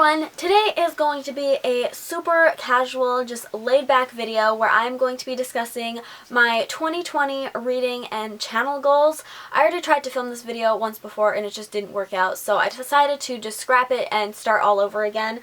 everyone! Today is going to be a super casual, just laid-back video where I'm going to be discussing my 2020 reading and channel goals. I already tried to film this video once before and it just didn't work out, so I decided to just scrap it and start all over again.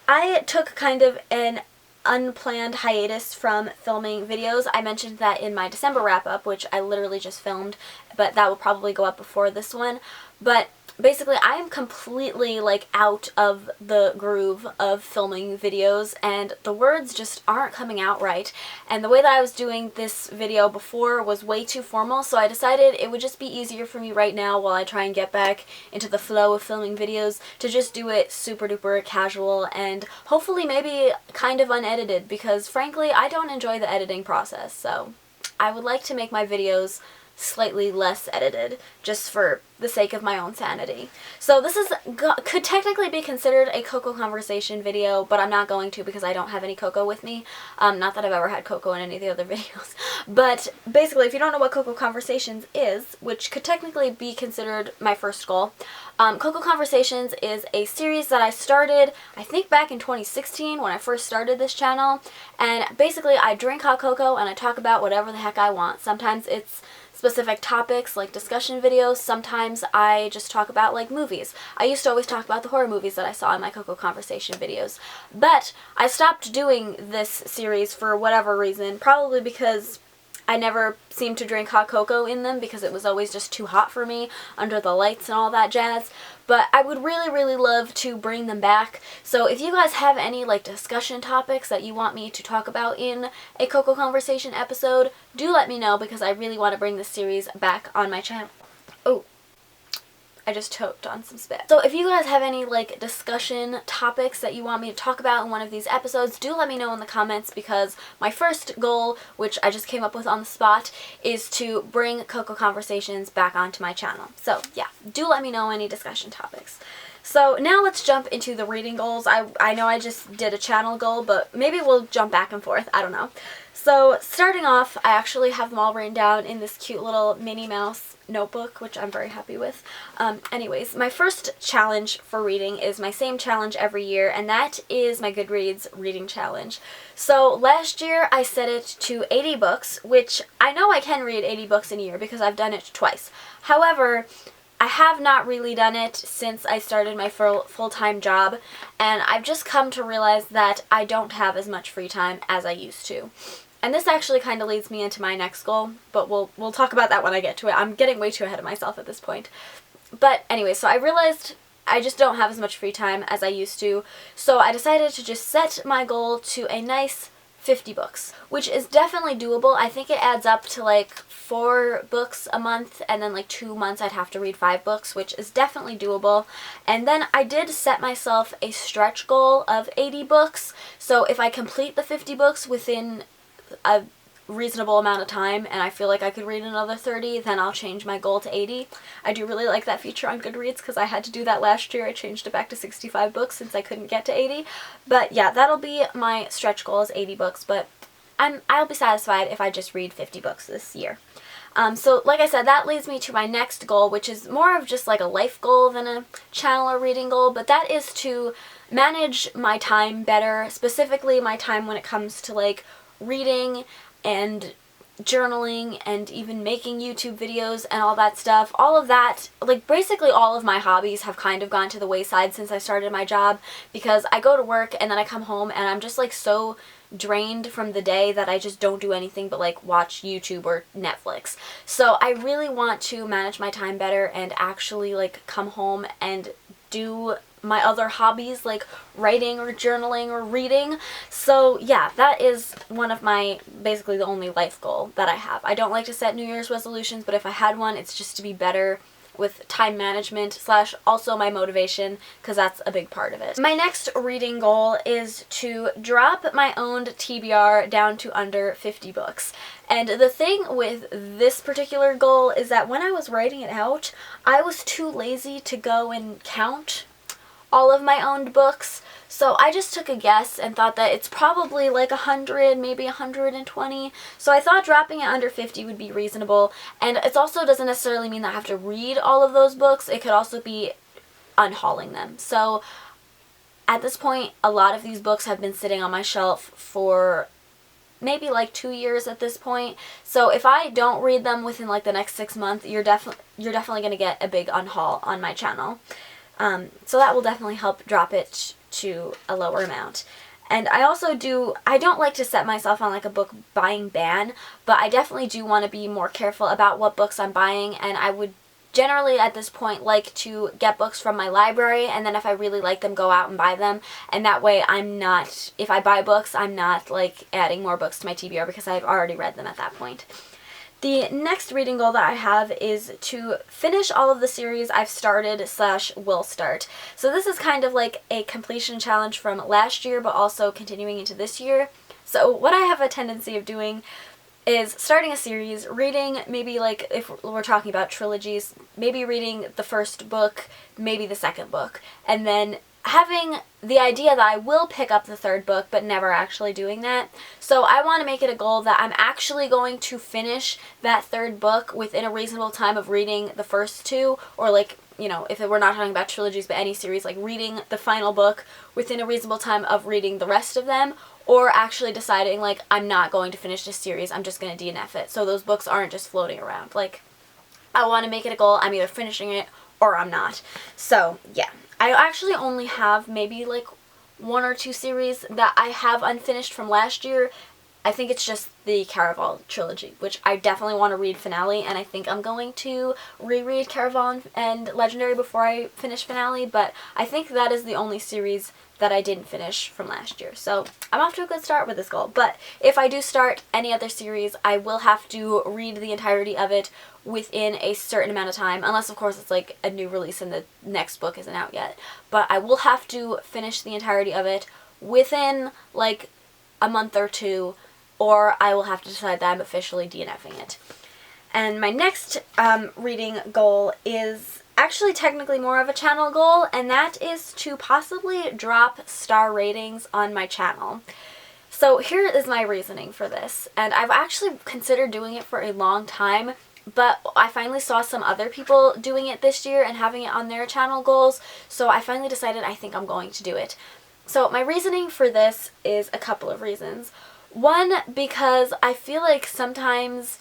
I took kind of an unplanned hiatus from filming videos. I mentioned that in my December wrap-up, which I literally just filmed, but that will probably go up before this one. But basically, I am completely, out of the groove of filming videos, and the words just aren't coming out right. And the way that I was doing this video before was way too formal, so I decided it would just be easier for me right now while I try and get back into the flow of filming videos to just do it super duper casual and hopefully maybe kind of unedited, because frankly, I don't enjoy the editing process, so I would like to make my videos slightly less edited, just for the sake of my own sanity. So this could technically be considered a Coco conversation video, but I'm not going to because I don't have any Coco with me. Not that I've ever had Coco in any of the other videos. But basically, if you don't know what Coco Conversations is, which could technically be considered my first goal, Coco Conversations is a series that I started, I think back in 2016 when I first started this channel, and basically I drink hot cocoa and I talk about whatever the heck I want. Sometimes it's specific topics like discussion videos, sometimes I just talk about movies. I used to always talk about the horror movies that I saw in my Coco Conversation videos, but I stopped doing this series for whatever reason, probably because I never seemed to drink hot cocoa in them because it was always just too hot for me under the lights and all that jazz. But I would really, really love to bring them back. So if you guys have any discussion topics that you want me to talk about in a Coco Conversation episode, do let me know because I really want to bring this series back on my channel. Oh, I just choked on some spit. So if you guys have any discussion topics that you want me to talk about in one of these episodes, do let me know in the comments, because my first goal, which I just came up with on the spot, is to bring Coco Conversations back onto my channel. So yeah, do let me know any discussion topics. So now let's jump into the reading goals. I know I just did a channel goal, but maybe we'll jump back and forth. I don't know. So starting off, I actually have them all written down in this cute little Minnie Mouse notebook, which I'm very happy with. Anyways, my first challenge for reading is my same challenge every year, and that is my Goodreads reading challenge. So last year I set it to 80 books, which I know I can read 80 books in a year because I've done it twice. However, I have not really done it since I started my full-time job, and I've just come to realize that I don't have as much free time as I used to. And this actually kind of leads me into my next goal, but we'll talk about that when I get to it. I'm getting way too ahead of myself at this point. But anyway, so I realized I just don't have as much free time as I used to, so I decided to just set my goal to a nice 50 books, which is definitely doable. I think it adds up to 4 books a month, and then 2 months I'd have to read 5 books, which is definitely doable. And then I did set myself a stretch goal of 80 books, so if I complete the 50 books within a reasonable amount of time and I feel like I could read another 30, then I'll change my goal to 80. I do really like that feature on Goodreads because I had to do that last year. I changed it back to 65 books since I couldn't get to 80. But yeah, that'll be my stretch goal, is 80 books, but I'll be satisfied if I just read 50 books this year. So like I said, that leads me to my next goal, which is more of just a life goal than a channel or reading goal, but that is to manage my time better, specifically my time when it comes to reading and journaling and even making YouTube videos and all that stuff. All of that, basically all of my hobbies have kind of gone to the wayside since I started my job, because I go to work and then I come home and I'm just so drained from the day that I just don't do anything but watch YouTube or Netflix. So I really want to manage my time better and actually come home and do my other hobbies like writing or journaling or reading. So yeah, that is one of my, basically the only life goal that I have. I don't like to set New Year's resolutions, but if I had one, it's just to be better with time management slash also my motivation, because that's a big part of it. My next reading goal is to drop my owned TBR down to under 50 books. And the thing with this particular goal is that when I was writing it out, I was too lazy to go and count all of my owned books. So I just took a guess and thought that it's probably 100, maybe 120. So I thought dropping it under 50 would be reasonable. And it also doesn't necessarily mean that I have to read all of those books. It could also be unhauling them. So at this point, a lot of these books have been sitting on my shelf for maybe like 2 years at this point. So if I don't read them within like the next 6 months, you're definitely going to get a big unhaul on my channel. So that will definitely help drop it to a lower amount. And I don't like to set myself on like a book buying ban, but I definitely do want to be more careful about what books I'm buying, and I would generally at this point like to get books from my library, and then if I really like them, go out and buy them. And that way if I buy books, I'm not like adding more books to my TBR because I've already read them at that point. The next reading goal that I have is to finish all of the series I've started / will start. So this is kind of like a completion challenge from last year, but also continuing into this year. So what I have a tendency of doing is starting a series, reading maybe like, if we're talking about trilogies, maybe reading the first book, maybe the second book, and then having the idea that I will pick up the third book, but never actually doing that. So I want to make it a goal that I'm actually going to finish that third book within a reasonable time of reading the first two, or like, you know, if we're not talking about trilogies, but any series, like reading the final book within a reasonable time of reading the rest of them, or actually deciding like, I'm not going to finish this series, I'm just going to DNF it, so those books aren't just floating around. Like, I want to make it a goal, I'm either finishing it or I'm not. So yeah, I actually only have maybe like 1 or 2 series that I have unfinished from last year. I think it's just the Caraval trilogy, which I definitely want to read finale, and I think I'm going to reread Caraval and Legendary before I finish finale, but I think that is the only series that I didn't finish from last year. So I'm off to a good start with this goal, but if I do start any other series, I will have to read the entirety of it within a certain amount of time, unless of course it's like a new release and the next book isn't out yet. But I will have to finish the entirety of it within like a month or 2, or I will have to decide that I'm officially DNFing it. And my next reading goal is actually technically more of a channel goal, and that is to possibly drop star ratings on my channel. So here is my reasoning for this, and I've actually considered doing it for a long time, but I finally saw some other people doing it this year and having it on their channel goals, so I finally decided I think I'm going to do it. So my reasoning for this is a couple of reasons. One, because I feel like sometimes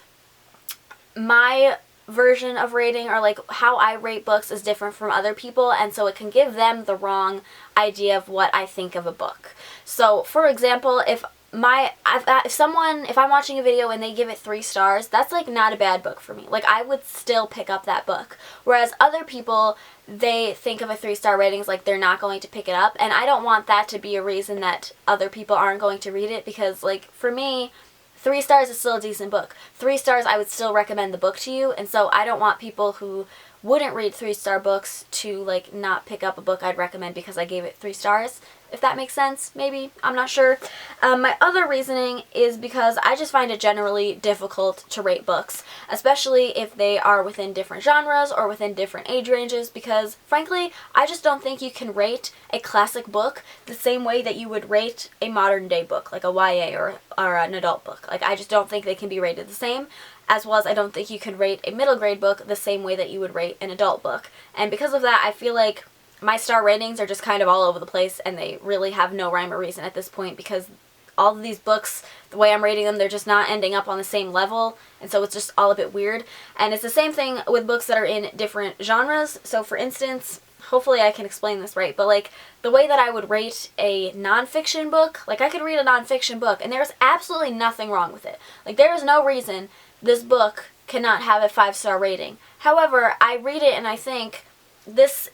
my version of rating, or like how I rate books, is different from other people, and so it can give them the wrong idea of what I think of a book. So for example, if I'm watching a video and they give it 3 stars, that's like not a bad book for me. Like, I would still pick up that book. Whereas other people, they think of a 3-star rating as like they're not going to pick it up, and I don't want that to be a reason that other people aren't going to read it, because like for me, 3 stars is still a decent book. 3 stars, I would still recommend the book to you, and so I don't want people who wouldn't read 3-star books to like not pick up a book I'd recommend because I gave it 3 stars. If that makes sense, maybe. I'm not sure. My other reasoning is because I just find it generally difficult to rate books, especially if they are within different genres or within different age ranges, because frankly, I just don't think you can rate a classic book the same way that you would rate a modern day book, like a YA or an adult book. Like, I just don't think they can be rated the same, as well as I don't think you can rate a middle grade book the same way that you would rate an adult book. And because of that, I feel like my star ratings are just kind of all over the place, and they really have no rhyme or reason at this point, because all of these books, the way I'm rating them, they're just not ending up on the same level, and so it's just all a bit weird. And it's the same thing with books that are in different genres. So for instance, hopefully I can explain this right, but like the way that I would rate a nonfiction book, like I could read a nonfiction book and there's absolutely nothing wrong with it. Like, there is no reason this book cannot have a 5-star rating. However, I read it and I think this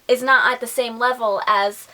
is not at the same level as,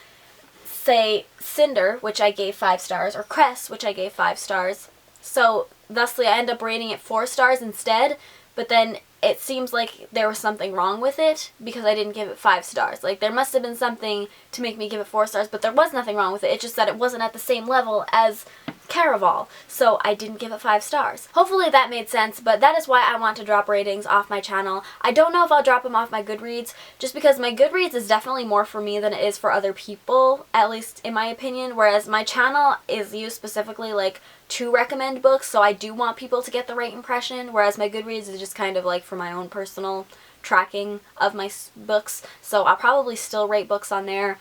say, Cinder, which I gave 5 stars, or Cress, which I gave 5 stars. So, thusly, I end up rating it 4 stars instead, but then it seems like there was something wrong with it because I didn't give it 5 stars. Like, there must have been something to make me give it 4 stars, but there was nothing wrong with it. It's just that it wasn't at the same level as Caraval, so I didn't give it 5 stars. Hopefully that made sense, but that is why I want to drop ratings off my channel. I don't know if I'll drop them off my Goodreads, just because my Goodreads is definitely more for me than it is for other people, at least in my opinion, whereas my channel is used specifically like to recommend books, so I do want people to get the right impression, whereas my Goodreads is just kind of like for my own personal tracking of my books, so I'll probably still rate books on there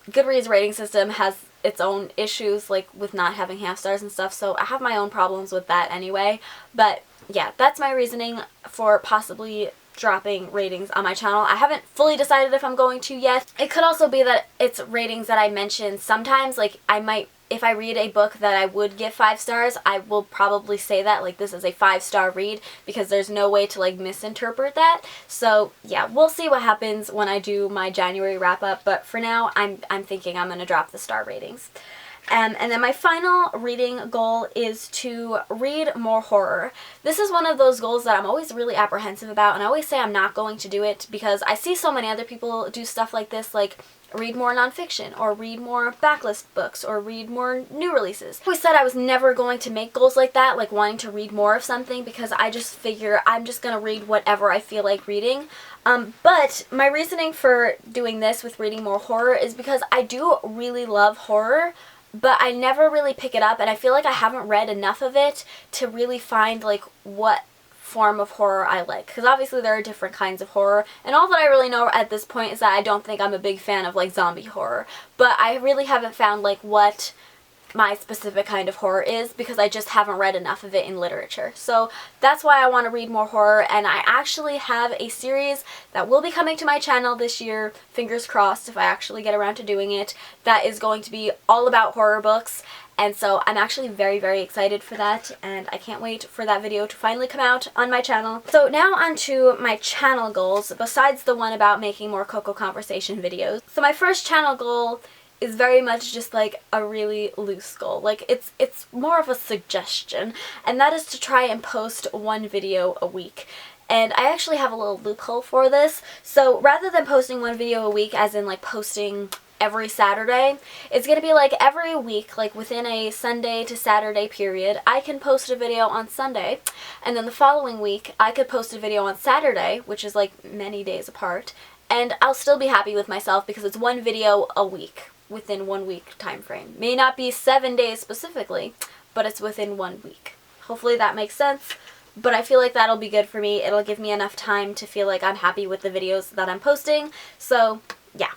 Goodreads rating system has its own issues, like with not having half stars and stuff, so I have my own problems with that anyway. But yeah, that's my reasoning for possibly dropping ratings on my channel. I haven't fully decided if I'm going to yet. It could also be that it's ratings that I mentioned sometimes, like I might, if I read a book that I would give 5 stars, I will probably say that, like, this is a 5-star read, because there's no way to, like, misinterpret that. So, yeah, we'll see what happens when I do my January wrap-up, but for now, I'm thinking I'm going to drop the star ratings. And then my final reading goal is to read more horror. This is one of those goals that I'm always really apprehensive about, and I always say I'm not going to do it because I see so many other people do stuff like this, like read more nonfiction, or read more backlist books, or read more new releases. I always said I was never going to make goals like that, like wanting to read more of something, because I just figure I'm just going to read whatever I feel like reading. But my reasoning for doing this with reading more horror is because I do really love horror, but I never really pick it up, and I feel like I haven't read enough of it to really find, like, what form of horror I like. Because obviously there are different kinds of horror, and all that I really know at this point is that I don't think I'm a big fan of, like, zombie horror. But I really haven't found, like, what my specific kind of horror is, because I just haven't read enough of it in literature. So that's why I want to read more horror, and I actually have a series that will be coming to my channel this year, fingers crossed if I actually get around to doing it, that is going to be all about horror books. And so I'm actually very, very excited for that, and I can't wait for that video to finally come out on my channel. So now on to my channel goals, besides the one about making more Coco conversation videos. So my first channel goal is very much just like a really loose goal. Like it's more of a suggestion, and that is to try and post 1 video a week. And I actually have a little loophole for this. So rather than posting 1 video a week, as in like posting every Saturday, it's going to be like every week, like within a Sunday to Saturday period, I can post a video on Sunday, and then the following week I could post a video on Saturday, which is like many days apart, and I'll still be happy with myself because it's 1 video a week within 1 week time frame. May not be 7 days specifically, but it's within 1 week. Hopefully that makes sense. But I feel like that'll be good for me. It'll give me enough time to feel like I'm happy with the videos that I'm posting. So, yeah.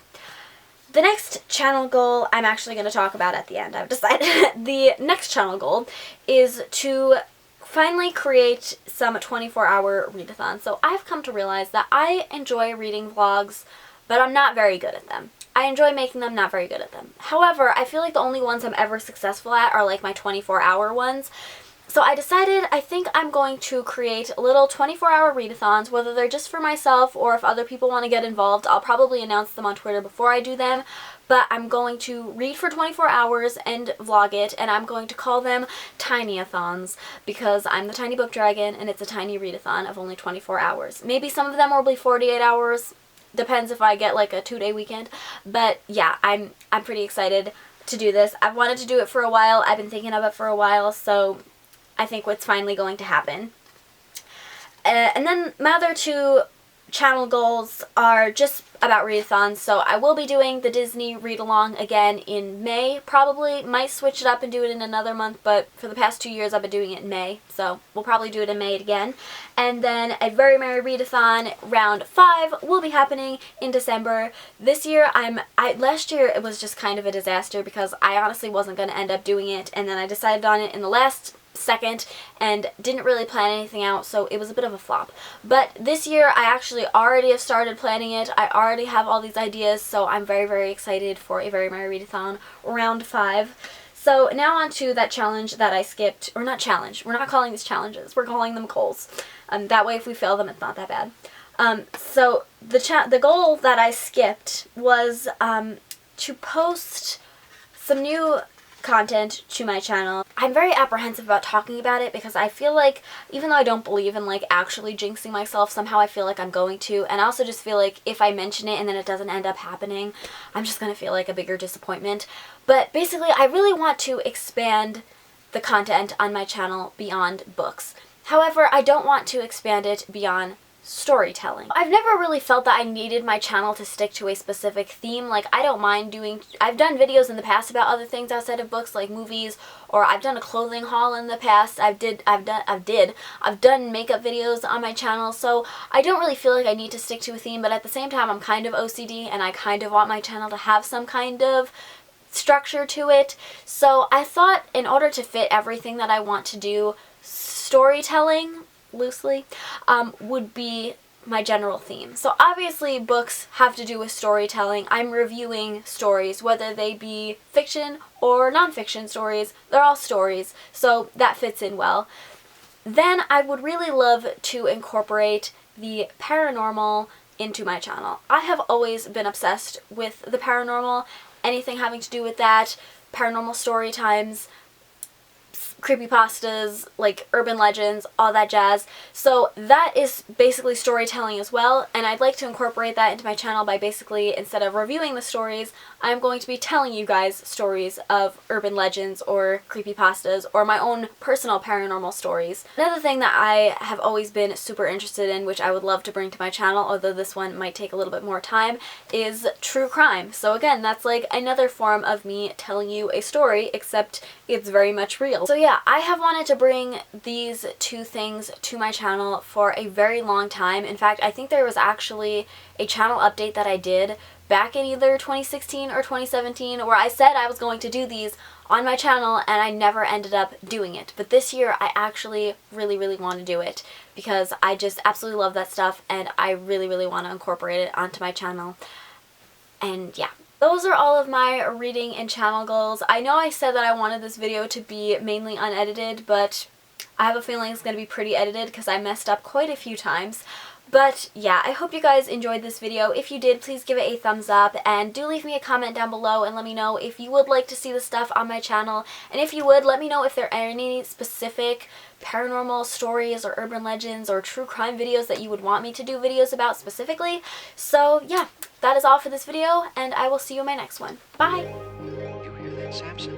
The next channel goal I'm actually going to talk about at the end. I've decided. The next channel goal is to finally create some 24-hour readathons. So I've come to realize that I enjoy reading vlogs, but I'm not very good at them. I enjoy making them, not very good at them. However, I feel like the only ones I'm ever successful at are like my 24-hour ones. So I decided I think I'm going to create little 24-hour readathons, whether they're just for myself or if other people want to get involved. I'll probably announce them on Twitter before I do them, but I'm going to read for 24 hours and vlog it, and I'm going to call them Tiny-a-thons, because I'm the Tiny Book Dragon and it's a tiny readathon of only 24 hours. Maybe some of them will be 48 hours, depends if I get like a 2-day weekend, but yeah, I'm pretty excited to do this. I've wanted to do it for a while, I've been thinking of it for a while, so I think what's finally going to happen. And then my other 2 channel goals are just about readathons. So I will be doing the Disney read-along again in May, probably. Might switch it up and do it in another month, but for the past 2 years I've been doing it in May, so we'll probably do it in May again. And then a Very Merry Readathon round 5 will be happening in December. This year last year it was just kind of a disaster because I honestly wasn't going to end up doing it, and then I decided on it in the last second and didn't really plan anything out, so it was a bit of a flop. But this year I actually already have started planning it. I already have all these ideas, so I'm very, very excited for a Very Merry Readathon round 5. So now on to that challenge that I skipped, or not challenge, we're not calling these challenges, we're calling them goals. That way if we fail them it's not that bad. So the goal that I skipped was to post some new content to my channel. I'm very apprehensive about talking about it because I feel like, even though I don't believe in like actually jinxing myself, somehow I feel like I'm going to, and I also just feel like if I mention it and then it doesn't end up happening, I'm just gonna feel like a bigger disappointment. But basically I really want to expand the content on my channel beyond books. However, I don't want to expand it beyond storytelling. I've never really felt that I needed my channel to stick to a specific theme. Like, I don't mind doing, I've done videos in the past about other things outside of books, like movies, or I've done a clothing haul in the past. I've done makeup videos on my channel, so I don't really feel like I need to stick to a theme, but at the same time I'm kind of OCD and I kind of want my channel to have some kind of structure to it. So I thought, in order to fit everything that I want to do, storytelling, loosely, would be my general theme. So obviously books have to do with storytelling. I'm reviewing stories, whether they be fiction or nonfiction stories. They're all stories, so that fits in well. Then I would really love to incorporate the paranormal into my channel. I have always been obsessed with the paranormal, anything having to do with that, paranormal story times, creepypastas, like urban legends, all that jazz. So that is basically storytelling as well, and I'd like to incorporate that into my channel by basically, instead of reviewing the stories, I'm going to be telling you guys stories of urban legends or creepypastas or my own personal paranormal stories. Another thing that I have always been super interested in, which I would love to bring to my channel, although this one might take a little bit more time, is true crime. So again, that's like another form of me telling you a story, except it's very much real. So yeah, I have wanted to bring these two things to my channel for a very long time. In fact, I think there was actually a channel update that I did back in either 2016 or 2017 where I said I was going to do these on my channel, and I never ended up doing it. But this year I actually really want to do it because I just absolutely love that stuff, and I really want to incorporate it onto my channel. And yeah. Those are all of my reading and channel goals. I know I said that I wanted this video to be mainly unedited, but I have a feeling it's going to be pretty edited because I messed up quite a few times. But yeah, I hope you guys enjoyed this video. If you did, please give it a thumbs up, and do leave me a comment down below and let me know if you would like to see the stuff on my channel. And if you would, let me know if there are any specific paranormal stories or urban legends or true crime videos that you would want me to do videos about specifically. So yeah, that is all for this video, and I will see you in my next one. Bye! You hear that, Samson?